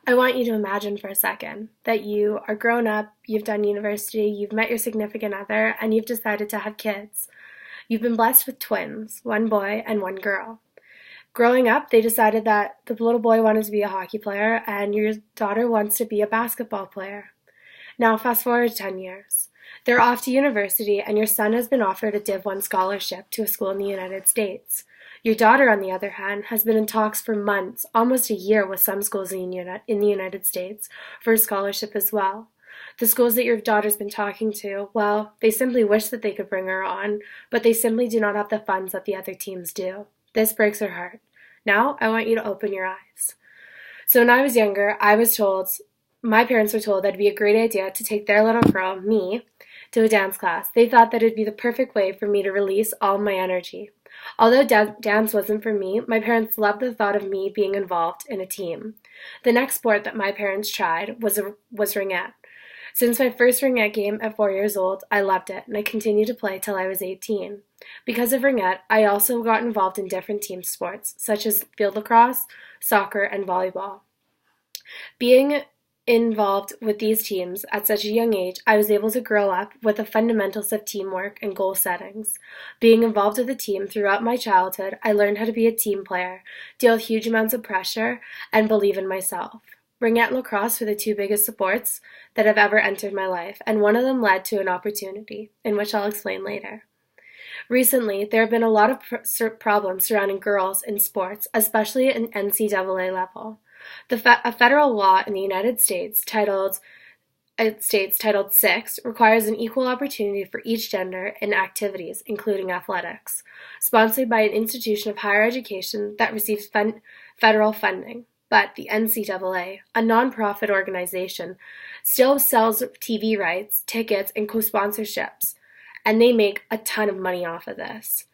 I want you to imagine for a second that you are grown up, you've done university, you've met your significant other, and you've decided to have kids. You've been blessed with twins, one boy and one girl. Growing up, they decided that the little boy wanted to be a hockey player and your daughter wants to be a basketball player. Now, fast forward 10 years. They're off to university, and your son has been offered a Div 1 scholarship to a school in the United States. Your daughter, on the other hand, has been in talks for months, almost a year, with some schools in the United States for a scholarship as well. The schools that your daughter's been talking to, well, they simply wish that they could bring her on, but they simply do not have the funds that the other teams do. This breaks her heart. Now, I want you to open your eyes. So when I was younger, my parents were told that it'd be a great idea to take their little girl, me, to a dance class. They thought that it'd be the perfect way for me to release all my energy. Although dance wasn't for me, my parents loved the thought of me being involved in a team. The next sport that my parents tried was ringette. Since my first ringette game at 4 years old, I loved it, and I continued to play till I was 18. Because of ringette, I also got involved in different team sports, such as field lacrosse, soccer, and volleyball. Being involved with these teams at such a young age, I was able to grow up with the fundamentals of teamwork and goal settings. Being involved with a team throughout my childhood, I learned how to be a team player, deal with huge amounts of pressure, and believe in myself. Ringette and lacrosse were the two biggest sports that have ever entered my life, and one of them led to an opportunity, in which I'll explain later. Recently, there have been a lot of problems surrounding girls in sports, especially at an NCAA level. A federal law in the United States titled 6 requires an equal opportunity for each gender in activities, including athletics, sponsored by an institution of higher education that receives federal funding. But the NCAA, a nonprofit organization, still sells TV rights, tickets, and co-sponsorships, and they make a ton of money off of this.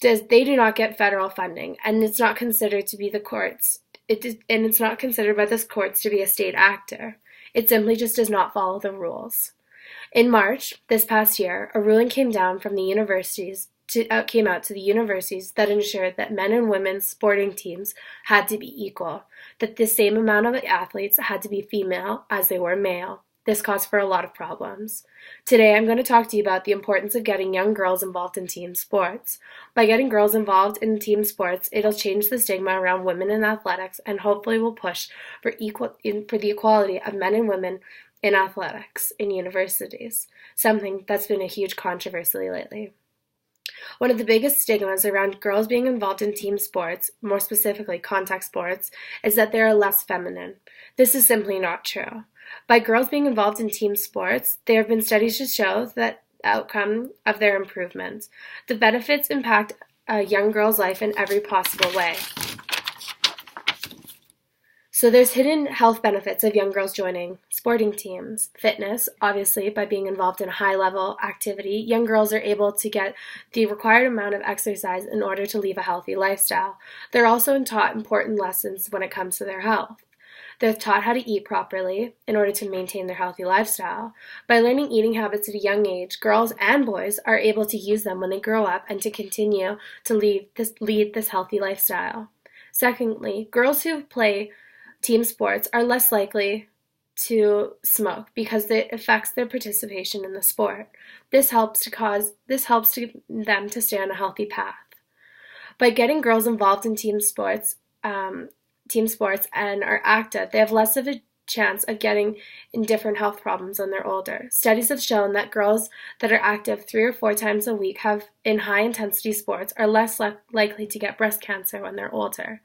They do not get federal funding, and it's not considered to be the courts. It's not considered by the courts to be a state actor. It simply just does not follow the rules. In March, this past year, a ruling came out to the universities that ensured that men and women's sporting teams had to be equal, that the same amount of athletes had to be female as they were male. This caused for a lot of problems. Today, I'm going to talk to you about the importance of getting young girls involved in team sports. By getting girls involved in team sports, it'll change the stigma around women in athletics and hopefully will push for the equality of men and women in athletics in universities, something that's been a huge controversy lately. One of the biggest stigmas around girls being involved in team sports, more specifically contact sports, is that they are less feminine. This is simply not true. By girls being involved in team sports, there have been studies to show that outcome of their improvement. The benefits impact a young girl's life in every possible way. So there's hidden health benefits of young girls joining sporting teams. Fitness, obviously, by being involved in high-level activity, young girls are able to get the required amount of exercise in order to live a healthy lifestyle. They're also taught important lessons when it comes to their health. They're taught how to eat properly in order to maintain their healthy lifestyle. By learning eating habits at a young age, girls and boys are able to use them when they grow up and to continue to lead this healthy lifestyle. Secondly, girls who play team sports are less likely to smoke because it affects their participation in the sport. This helps them to stay on a healthy path. By getting girls involved in team sports and are active, they have less of a chance of getting in different health problems when they're older. Studies have shown that girls that are active 3 or 4 times a week in high-intensity sports are less likely to get breast cancer when they're older.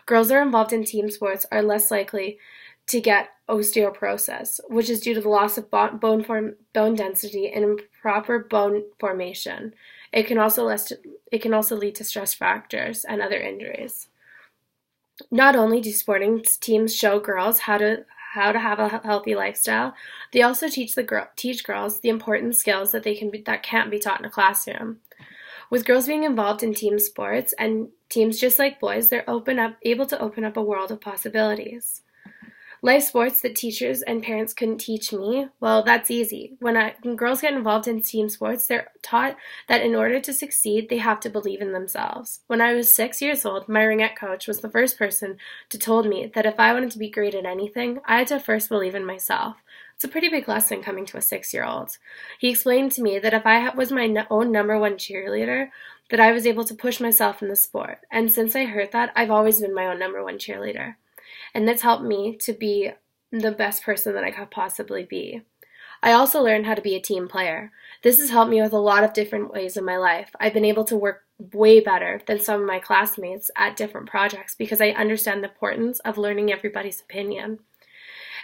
Girls that are involved in team sports are less likely to get osteoporosis, which is due to the loss of bone density and improper bone formation. It can also lead to stress fractures and other injuries. Not only do sporting teams show girls how to have a healthy lifestyle, they also teach girls the important skills that can't be taught in a classroom. With girls being involved in team sports and teams just like boys, they're able to open up a world of possibilities. Life sports that teachers and parents couldn't teach me, well, that's easy. When girls get involved in team sports, they're taught that in order to succeed, they have to believe in themselves. When I was 6 years old, my ringette coach was the first person to told me that if I wanted to be great at anything, I had to first believe in myself. It's a pretty big lesson coming to a 6-year-old. He explained to me that if I was my own number one cheerleader, that I was able to push myself in the sport. And since I heard that, I've always been my own number one cheerleader. And that's helped me to be the best person that I could possibly be. I also learned how to be a team player. This has helped me with a lot of different ways in my life. I've been able to work way better than some of my classmates at different projects because I understand the importance of learning everybody's opinion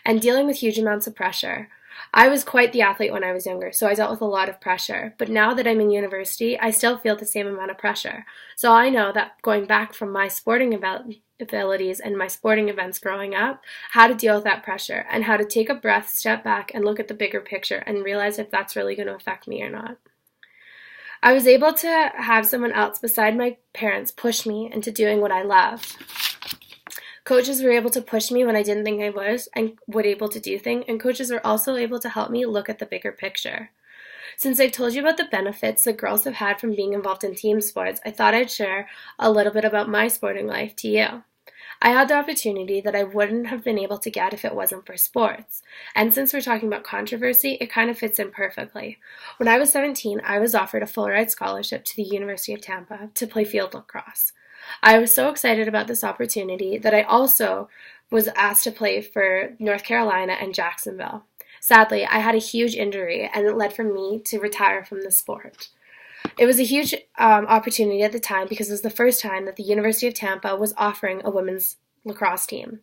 and dealing with huge amounts of pressure. I was quite the athlete when I was younger, so I dealt with a lot of pressure. But now that I'm in university, I still feel the same amount of pressure. So I know that going back from my sporting abilities and my sporting events growing up, how to deal with that pressure and how to take a breath, step back, and look at the bigger picture and realize if that's really going to affect me or not. I was able to have someone else beside my parents push me into doing what I love. Coaches were able to push me when I didn't think I was and would able to do things, and coaches were also able to help me look at the bigger picture. Since I've told you about the benefits that girls have had from being involved in team sports, I thought I'd share a little bit about my sporting life to you. I had the opportunity that I wouldn't have been able to get if it wasn't for sports. And since we're talking about controversy, it kind of fits in perfectly. When I was 17, I was offered a full-ride scholarship to the University of Tampa to play field lacrosse. I was so excited about this opportunity that I also was asked to play for North Carolina and Jacksonville. Sadly, I had a huge injury and it led for me to retire from the sport. It was a huge opportunity at the time because it was the first time that the University of Tampa was offering a women's lacrosse team.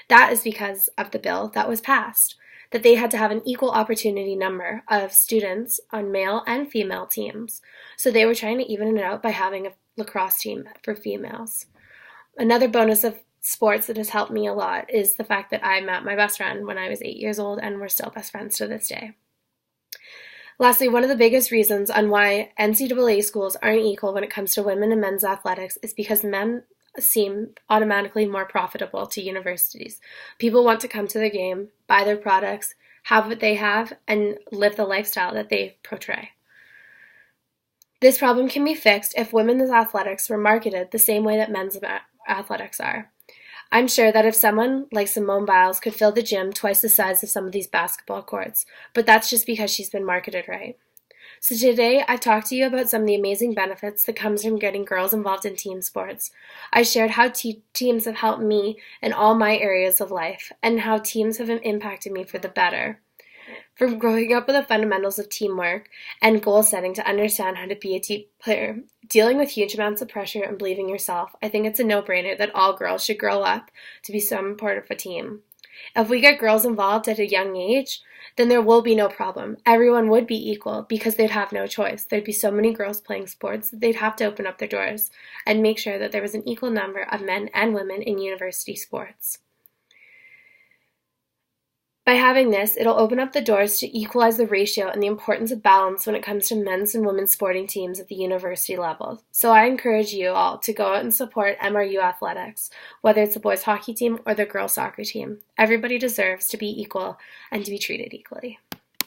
That is because of the bill that was passed, that they had to have an equal opportunity number of students on male and female teams. So they were trying to even it out by having a lacrosse team for females. Another bonus of sports that has helped me a lot is the fact that I met my best friend when I was 8 years old and we're still best friends to this day. Lastly, one of the biggest reasons on why NCAA schools aren't equal when it comes to women and men's athletics is because men seem automatically more profitable to universities. People want to come to the game, buy their products, have what they have, and live the lifestyle that they portray. This problem can be fixed if women's athletics were marketed the same way that men's athletics are. I'm sure that if someone like Simone Biles could fill the gym twice the size of some of these basketball courts, but that's just because she's been marketed right. So today, I've talked to you about some of the amazing benefits that comes from getting girls involved in team sports. I shared how teams have helped me in all my areas of life and how teams have impacted me for the better. From growing up with the fundamentals of teamwork and goal setting to understand how to be a team player, dealing with huge amounts of pressure and believing yourself, I think it's a no-brainer that all girls should grow up to be some part of a team. If we get girls involved at a young age, then there will be no problem. Everyone would be equal because they'd have no choice. There'd be so many girls playing sports that they'd have to open up their doors and make sure that there was an equal number of men and women in university sports. By having this, it'll open up the doors to equalize the ratio and the importance of balance when it comes to men's and women's sporting teams at the university level. So I encourage you all to go out and support MRU athletics, whether it's the boys hockey team or the girls soccer team. Everybody deserves to be equal and to be treated equally.